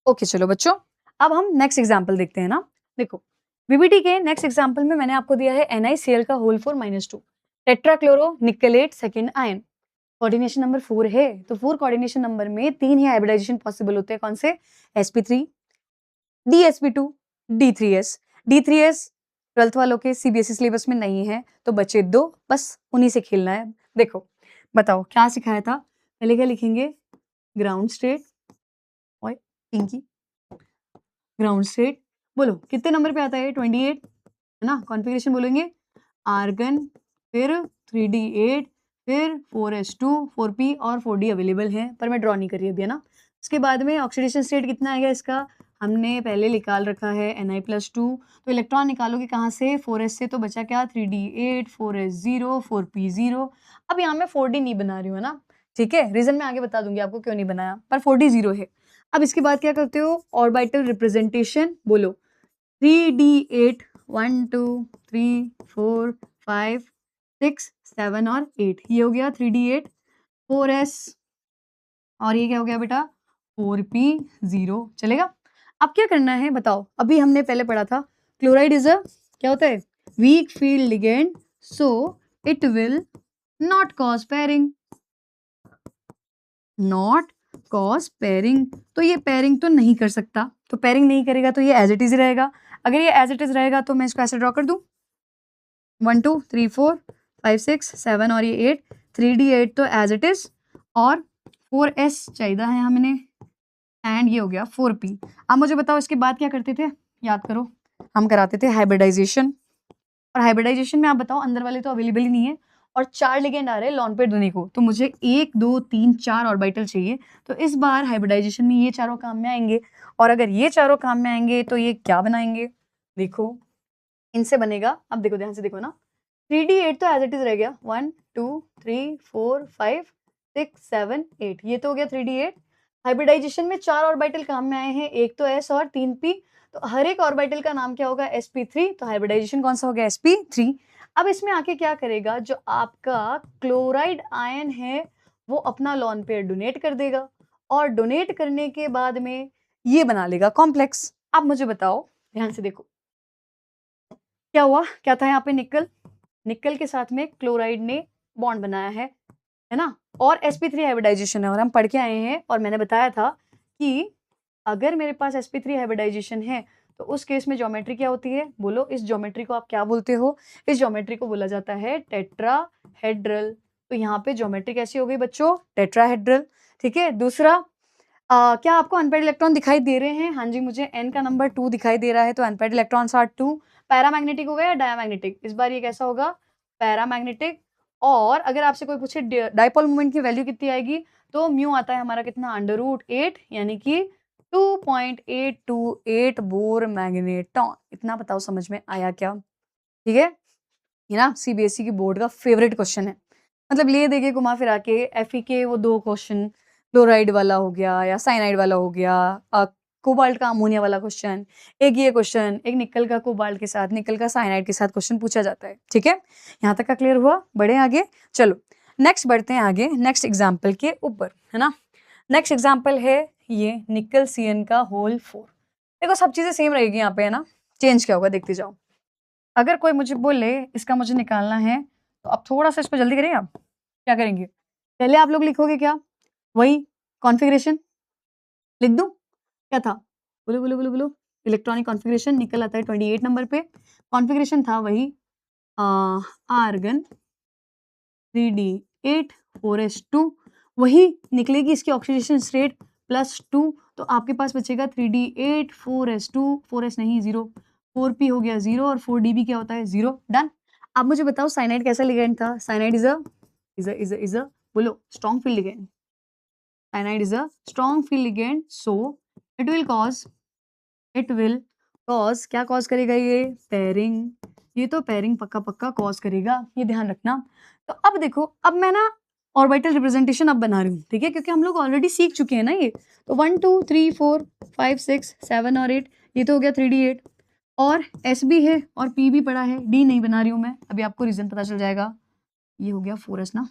Okay चलो बच्चों, अब हम नेक्स्ट एग्जाम्पल देखते हैं ना। देखो बीबीटी के नेक्स्ट एग्जाम्पल में मैंने आपको दिया है NiCl का whole 4 -2 tetrachloro nickelate second ion. Coordination number 4 है, तो 4 कोऑर्डिनेशन नंबर में 3 ही हाइब्रिडाइजेशन पॉसिबल होते हैं। कौन से? sp3, dsp2, d3s। d3s 12th वालों के CBSE सिलेबस में नहीं है, तो बचे 2, बस उन्हीं से खेलना है। देखो बताओ क्या सिखाया था, पहले क्या लिखेंगे? ग्राउंड स्टेट और पिंकी ग्राउंड स्टेट। बोलो कितने नंबर पे आता है? 28 है ना। कॉन्फ़िगरेशन बोलेंगे आर्गन, फिर 3d8, फिर 4s2, 4p और 4d अवेलेबल है, पर मैं ड्रॉ नहीं कर रही अभी, है ना। उसके बाद में ऑक्सीडेशन स्टेट कितना आएगा इसका? हमने पहले निकाल रखा है Na+2, तो इलेक्ट्रॉन निकालोगे कहाँ से? 4s से, तो बचा क्या? 3d8, 4s0, 4p0। अब यहाँ मैं 4d नहीं बना रही हूँ, है ना, ठीक है। रीजन मैं आगे बता दूंगी आपको क्यों नहीं बनाया, पर 4d 0 है। अब इसके बाद क्या करते हो? Orbital representation. बोलो 3d8, 1 2 3 4 5 6 7 और 8, ये हो गया 3d8, 4s और ये क्या हो गया बेटा? 4p0। चलेगा? अब क्या करना है बताओ? अभी हमने पहले पढ़ा था क्लोराइड इज अ क्या होता है? Weak field ligand, so it will not cause pairing. Not cause pairing, तो ये पेयरिंग तो नहीं कर सकता, तो पेयरिंग नहीं करेगा तो ये एज इट इज रहेगा। अगर ये एज इट इज रहेगा तो मैं इसको ऐसे ड्रॉ कर दूं, 1 2 3 4 5 6 7 और ये 8, 3d8 तो एज इट इज, और 4s चाहिए है हमने, एंड ये हो गया 4p। अब मुझे बताओ इसके बाद क्या करते थे? याद करो, हम कराते थे हाइब्रिडाइजेशन, और हाइब्रिडाइजेशन में आप बताओ अंदर वाले तो अवेलेबल ही नहीं है, और 4 लिगेंड आ रहे हैं लॉन पेयर दोनों को, तो मुझे 1 2 3 4 ऑर्बिटल चाहिए। तो इस बार हाइब्रिडाइजेशन में ये चारों काम में आएंगे, और अगर ये चारों काम में आएंगे तो ये क्या बनाएंगे? देखो इनसे बनेगा, अब देखो ध्यान से देखो ना, 3d8 तो एज इट इज रह गया, 1 2 3 4 5 6 7 8, ये तो हो गया 3d8। हाइब्रिडाइजेशन में 4 ऑर्बिटल काम में आए हैं, एक तो s और 3p, तो हर एक ऑर्बिटल का नाम क्या होगा? sp3, तो हाइब्रिडाइजेशन कौन सा हो गया? sp3। अब इसमें आके क्या करेगा? जो आपका क्लोराइड आयन है वो अपना लॉन पेयर डोनेट कर देगा, और डोनेट करने के बाद में ये बना लेगा कॉम्प्लेक्स। अब मुझे बताओ ध्यान से देखो क्या हुआ, क्या था यहाँ पे? निकल, निकल के साथ में क्लोराइड ने बॉन्ड बनाया है ना, और sp3 हाइब्रिडाइजेशन है, और हम पढ़ के आए हैं, और मैंने बताया था कि अगर मेरे पास sp3 हाइब्रिडाइजेशन है तो उस केस में ज्योमेट्री क्या होती है? बोलो इस ज्योमेट्री को आप क्या बोलते हो? इस ज्योमेट्री को बोला जाता है टेट्राहेड्रल। तो यहाँ पे ज्योमेट्री कैसी हो गई बच्चों? टेट्राहेड्रल। ठीक है। दूसरा, क्या आपको अनपेयर्ड इलेक्ट्रॉन दिखाई दे रहे हैं? हाँ जी, मुझे n का नंबर 2 दिखाई दे रहा है, तो अनपेयर्ड इलेक्ट्रॉन्स आर 2। पैरामैग्नेटिक हो गया या डायमैग्नेटिक? इस बार ये कैसा होगा? पैरामैग्नेटिक। और अगर आपसे कोई पूछे डाइपोल मोमेंट की वैल्यू कितनी आएगी, तो म्यू आता है हमारा कितना? √8, यानी कि 2.828 बोर मैग्नेटॉन। इतना बताओ समझ में आया क्या? ठीक है, ये ना CBSE की बोर्ड का फेवरेट क्वेश्चन है, मतलब ले देके घुमा फिरा के FE के वो 2 क्वेश्चन, क्लोराइड वाला हो गया या साइनाइड वाला हो गया, कोबाल्ट का अमोनिया वाला क्वेश्चन, एक ये क्वेश्चन, एक निकल का कोबाल्ट के साथ, निकल का साइनाइड के साथ क्वेश्चन पूछा जाता है। ठीक है, यहाँ तक का क्लियर हुआ? बढ़े आगे, चलो नेक्स्ट बढ़ते हैं आगे, नेक्स्ट एग्जाम्पल के ऊपर, है ना। नेक्स्ट एग्जाम्पल है ये निकल CN का होल 4। देखो सब चीजें सेम रहेगी यहाँ पे, है ना, चेंज क्या होगा देखते जाओ। अगर कोई मुझे बोले इसका मुझे निकालना है, तो अब थोड़ा सा इस पर जल्दी करेंगे। आप क्या करेंगे? पहले आप लोग लिखोगे क्या? वही कॉन्फ़िगरेशन लिख दूं? क्या था? बोलो बोलो बोलो बोलो। इलेक्ट्रॉनिक कॉन्फ़िगरेशन निकल आता है 28 नंबर पे। कॉन्फ़िगरेशन था वही आर्गन 3d8 4s2, वही निकलेगी इसकी ऑक्सीडेशन स्टेट +2, तो आपके पास बचेगा 3d8 4s2, 4s नहीं 0, 4p हो गया 0, और 4d भी क्या होता है? 0। डन। अब मुझे बताओ साइनाइड कैसा लिगेंड था? साइनाइड इज अ बोलो strong field ligand. Cyanide is a strong field ligand, so it will cause क्या cause करेगा? ये pairing, ये तो pairing पक्का पक्का cause करेगा, ये ध्यान रखना। तो अब देखो, अब मैं ना ऑर्बिटल रिप्रेजेंटेशन अब बना रही हूँ, ठीक है, क्योंकि हम लोग ऑलरेडी सीख चुके हैं ना ये। तो 1 2 3 4 5 6 7 और 8, ये तो हो गया 3d8, और s भी है और p भी पड़ा है, d नहीं बना रही हूँ मैं, अभी आपको रीजन पता चल जाएगा। ये हो गया 4s ना,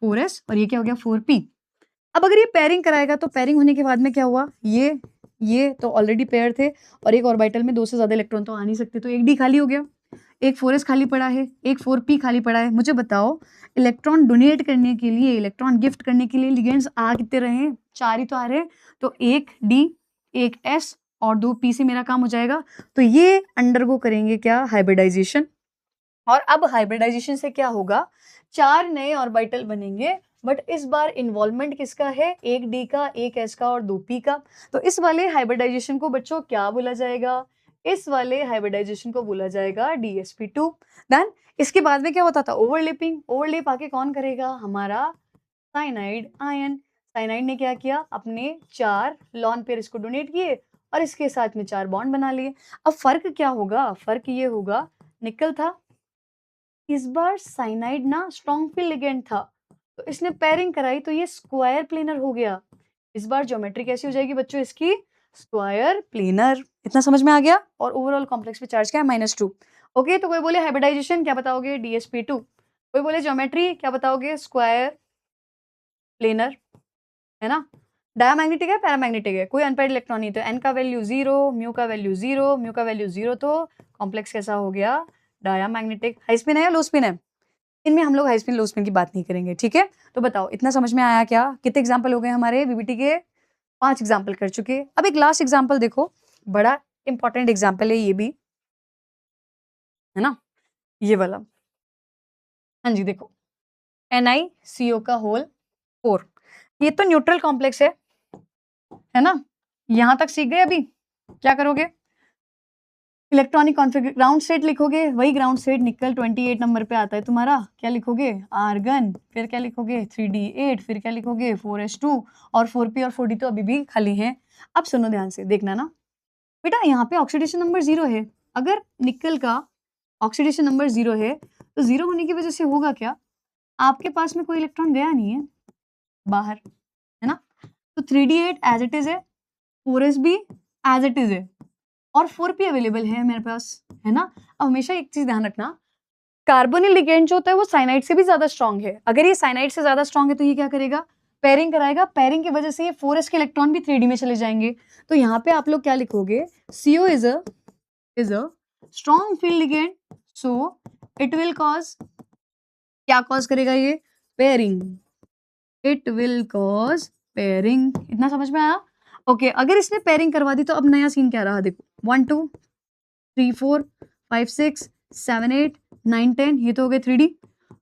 4s, और ये क्या हो गया? 4p। अब अगर ये पेयरिंग कराएगा तो पेयरिंग होने के बाद में क्या हुआ, ये तो ऑलरेडी पेयर थे और एक ऑर्बिटल में 2 से ज़्यादा इलेक्ट्रॉन तो आ नहीं सकते, तो एक डी खाली हो गया, एक 4s खाली पड़ा है, एक 4p खाली पड़ा है। मुझे बताओ इलेक्ट्रॉन डोनेट करने के लिए, इलेक्ट्रॉन गिफ्ट करने के लिए लिगेंड्स आ कितने रहे हैं, 4 ही तो आ रहे हैं, तो एक डी, एक s और 2 p से मेरा काम हो जाएगा। तो ये अंडरगो करेंगे क्या, हाइब्रिडाइजेशन। और अब हाइब्रिडाइजेशन से क्या होगा, 4 नए ऑर्बिटल बनेंगे, बट इस बार इन्वॉल्वमेंट किसका है, एक डी का, एक एस का और 2 पी का। तो इस वाले हाइब्रिडाइजेशन को बच्चों क्या बोला जाएगा, इस वाले हाइब्रिडाइजेशन को बोला जाएगा DsP2। देन इसके बाद में क्या होता था, ओवरलैपिंग, ओवरलैप आके कौन करेगा, हमारा साइनाइड आयन। साइनाइड ने क्या किया, अपने 4 लॉन पेयर इसको डोनेट किए और इसके साथ में 4 बॉन्ड बना लिए। अब फर्क क्या होगा, फर्क ये होगा, निकल था, इस बार साइनाइड ना स्ट्रॉन्ग फील्ड लिगेंड था, तो इसने पेयरिंग कराई तो ये स्क्वायर प्लेनर हो गया। इस बार ज्योमेट्री कैसी हो जाएगी बच्चों इसकी, स्क्वायर प्लेनर। इतना समझ में आ गया। और ओवरऑल कॉम्प्लेक्स पे चार्ज क्या है, -2। ओके, तो कोई बोले हाइब्रिडाइजेशन क्या बताओगे, DsP2। कोई बोले ज्योमेट्री क्या बताओगे, स्क्वायर प्लेनर, है ना। डायमैग्नेटिक है, पैरामैग्नेटिक है, कोई अनपेयर्ड इलेक्ट्रॉन नहीं, तो n का वैल्यू 0, म्यू का वैल्यू 0, म्यू का वैल्यू 0, तो कॉम्प्लेक्स कैसा हो गया, डायमैग्नेटिक। हाई स्पिन है या लो स्पिन है, इनमें हम लोग हाई स्पिन लो स्पिन की बात नहीं करेंगे, ठीक है। तो बताओ इतना समझ में आया क्या, कितने एग्जाम्पल हो गए हमारे वीबीटी के, 5 एग्जाम्पल कर चुके। अब एक लास्ट एग्जाम्पल देखो, बड़ा इंपॉर्टेंट एग्जाम्पल है ये भी, है ना, ये वाला। हाँ जी, देखो NiCO का होल 4, ये तो न्यूट्रल कॉम्प्लेक्स है ना। यहां तक सीख गए, अभी क्या करोगे, इलेक्ट्रॉनिक कॉन्फिगर, ग्राउंड स्टेट लिखोगे, वही ग्राउंड स्टेट निकल 28 नंबर पे आता है तुम्हारा, क्या लिखोगे, आर्गन, फिर क्या लिखोगे 3d8, फिर क्या लिखोगे 4s2 और 4p और 4d तो अभी भी खाली हैं। अब सुनो ध्यान से, देखना ना बेटा, यहाँ पे ऑक्सीडेशन नंबर 0 है, अगर निकल का ऑक्सीडेशन नंबर 0 है तो 0 होने की वजह से होगा क्या, आपके पास में कोई इलेक्ट्रॉन गया नहीं है बाहर, है ना। तो 3d8 एज इट इज है, 4s भी एज इट इज है और 4p अवेलेबल है मेरे पास, है ना। अब हमेशा एक चीज ध्यान रखना, कार्बोनिल लिगेंड जो होता है वो साइनाइड से भी ज्यादा स्ट्रॉन्ग है। अगर ये साइनाइड से ज्यादा स्ट्रॉन्ग है तो ये क्या करेगा, पेयरिंग कराएगा, पेयरिंग की वजह से ये 4s के इलेक्ट्रॉन भी 3d में चले जाएंगे। तो यहाँ पे आप लोग क्या लिखोगे, CO is a strong field ligand, so it will cause, क्या कॉज करेगा ये, pairing, it will cause pairing. इतना समझ में आया। ओके, अगर इसने पेयरिंग करवा दी तो अब नया सीन क्या रहा, देखो 1 2 3 4 5 6 7 8 9 10, ये तो हो गए 3d।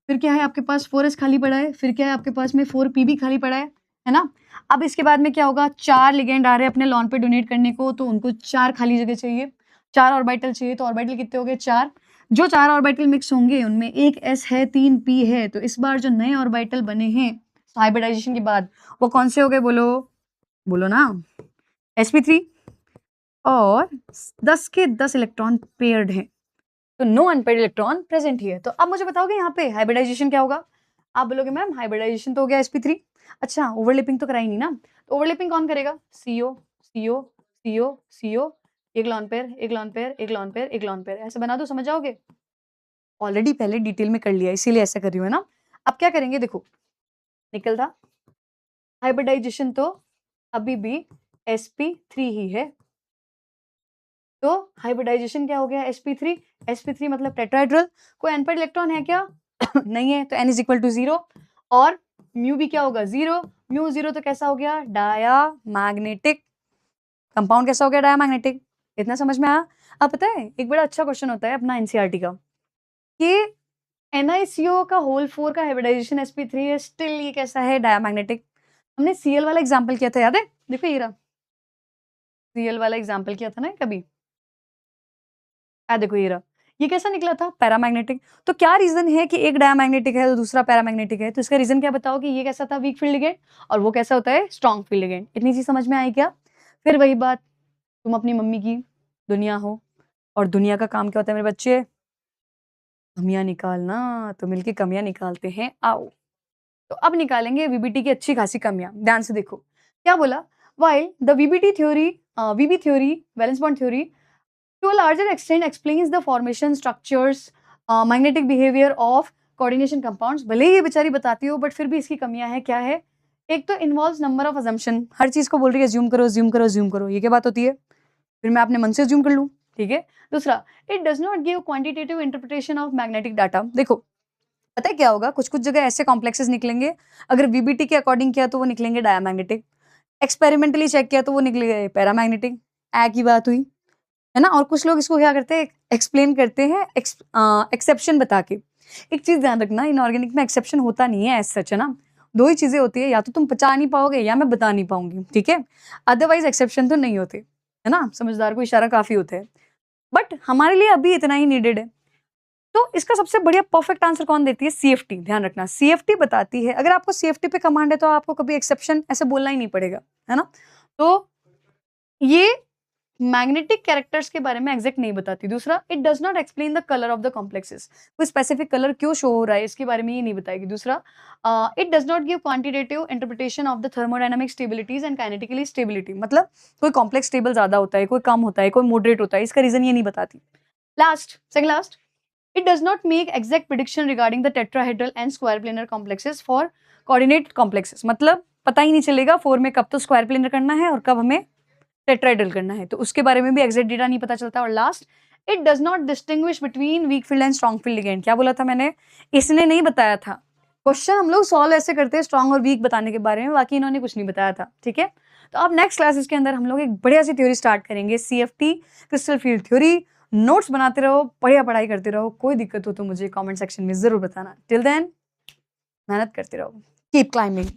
फिर क्या है आपके पास, 4s खाली पड़ा है, फिर क्या है आपके पास में 4p भी खाली पड़ा है ना। अब इसके बाद में क्या होगा, 4 लिगेंड आ रहे हैं अपने लॉन पे डोनेट करने को, तो उनको 4 खाली जगह चाहिए, 4 ऑर्बिटल चाहिए, तो ऑर्बिटल कितने हो गए, 4। जो 4 ऑर्बिटल मिक्स होंगे उनमें एक s है, 3 p है, तो इस बार जो नए ऑर्बिटल बने हैं हाइब्रिडाइजेशन के बाद, वो कौन से हो गए, बोलो बोलो ना, sp3 और 10 के 10 इलेक्ट्रॉन पेयर्ड हैं, तो नो अनपेयर्ड इलेक्ट्रॉन प्रेजेंट ही है। तो अब मुझे बताओगे यहाँ पे हाइब्रिडाइजेशन क्या होगा, आप बोलोगे मैम हाइब्रिडाइजेशन तो हो गया sp3, अच्छा ओवरलैपिंग तो कराई नहीं ना, तो ओवरलैपिंग कौन करेगा, CO CO CO CO, एक लॉन पेयर, एक लॉन पेयर, एक लॉन पेयर, एक लॉन पेयर, ऐसे बना दो, समझ जाओगे। ऑलरेडी पहले डिटेल में कर लिया इसीलिए ऐसा कर रही हूँ, है ना। अब क्या करेंगे, देखो निकल था, हाइब्रिडाइजेशन तो अभी भी sp3 ही है, तो हाइब्रिडाइजेशन क्या हो गया, sp3, sp3 मतलब टेट्राहेड्रल। कोई अनपेयर्ड इलेक्ट्रॉन है क्या नहीं है, तो n इज इक्वल टू 0 और म्यू भी क्या होगा 0, म्यू 0, तो कैसा हो गया, डायामैग्नेटिक कंपाउंड, कैसा हो गया, डायामैग्नेटिक। इतना समझ में आया। अब पता है एक बड़ा अच्छा क्वेश्चन होता है अपना एनसीईआरटी का, कि NiCO का होल 4 का हाइब्रिडाइजेशन sp3 है, स्टिल ये कैसा है, डायामैग्नेटिक। हमने Cl वाला एग्जांपल किया था, याद है, देखो ये रहा Cl वाला एग्जांपल किया था ना कभी, देखो ये रहा, ये कैसा निकला था, पैरामैग्नेटिक। तो क्या रीजन है कि एक डायमैग्नेटिक है तो दूसरा पैरामैग्नेटिक है, तो इसका रीजन क्या बताओ कि ये कैसा था, वीक फील्ड लिगेंड, और वो कैसा होता है, स्ट्रॉन्ग फील्ड लिगेंड। इतनी चीज समझ में आई क्या। फिर वही बात, तुम अपनी मम्मी की दुनिया हो और दुनिया का काम क्या होता है मेरे बच्चे, कमियां निकालना, तो मिलके कमियां निकालते हैं, आओ। तो अब निकालेंगे वीबीटी की अच्छी खासी कमियां, ध्यान से देखो क्या बोला, while the VBT theory, VB theory, valence bond theory to a larger extent explains the formation structures, magnetic behavior of coordination compounds। भले ही ये बेचारी बताती हो बट फिर भी इसकी कमियां हैं, क्या है, एक तो इन्वॉल्व नंबर ऑफ अजम्पशन, हर चीज को बोल रही है ज्यूम करो ज्यूम करो ज्यूम करो, ये क्या बात होती है? फिर मैं अपने मन से ज्यूम कर लूँ, ठीक है। दूसरा, it does not give quantitative interpretation of magnetic data. देखो पता है क्या होगा, कुछ कुछ जगह ऐसे कॉम्प्लेक्सेस निकलेंगे, अगर वीबीटी के अकॉर्डिंग किया तो वो निकलेंगे डायमैग्नेटिक, एक्सपेरिमेंटली चेक किया तो वो निकलेंगे पैरामैग्नेटिक, की बात हुई है ना। और कुछ लोग इसको क्या करते हैं, एक्सप्लेन करते हैं एक्सेप्शन बता के। एक चीज ध्यान रखना, इनऑर्गेनिक में एक्सेप्शन होता नहीं है एज सच, है ना। दो ही चीजें होती है, या तो तुम पचा नहीं पाओगे या मैं बता नहीं पाऊंगी, ठीक है। अदरवाइज एक्सेप्शन तो नहीं होते, है ना। समझदार को इशारा काफी होते हैं, बट हमारे लिए अभी इतना ही नीडेड है। तो इसका सबसे बढ़िया परफेक्ट आंसर कौन देती है? सीएफटी। ध्यान रखना, सीएफटी बताती है। अगर आपको सीएफटी पे कमांड है तो आपको कभी एक्सेप्शन ऐसे बोलना ही नहीं पड़ेगा, है ना। तो ये मैग्नेटिक कैरेक्टर्स के बारे में एग्जैक्ट नहीं बताती। दूसरा, it does not explain the colour of the complexes, कोई स्पेसिफिक कलर क्यों शो हो रहा है इसके बारे में ये नहीं बताएगी। दूसरा, it does not give quantitative interpretation of the thermodynamic stabilities and kinetically stability, मतलब कोई कॉम्प्लेक्स स्टेबल ज्यादा होता है, कोई कम होता है, कोई मॉडरेट होता है, इसका रीजन ये नहीं बताती। Second last, it does not make exact prediction regarding the tetrahedral and square planar complexes for coordinate complexes, मतलब पता ही नहीं चलेगा 4 में कब तो स्क्वायर प्लेनर करना है और कब हमें टेट्राहेड्रल करना है, तो उसके बारे में भी एग्जैक्ट डेटा नहीं पता चलता। और last, it does not distinguish between weak field and strong field ligand. क्या बोला था मैंने? इसने नहीं बताया था। क्वेश्चन हम लोग सॉल्व ऐसे करते हैं स्ट्रॉन्ग और वीक बताने के बारे में, बाकी इन्होंने कुछ नहीं बताया था, ठीक है। तो अब नेक्स्ट क्लासेस के अंदर हम लोग एक बढ़िया सी थ्योरी स्टार्ट करेंगे, CFT crystal field theory. Notes बनाते रहो, बढ़िया पढ़ाई करते रहो, कोई दिक्कत हो तो मुझे कमेंट सेक्शन में जरूर बताना। टिल देन मेहनत करते रहो, कीप क्लाइंबिंग।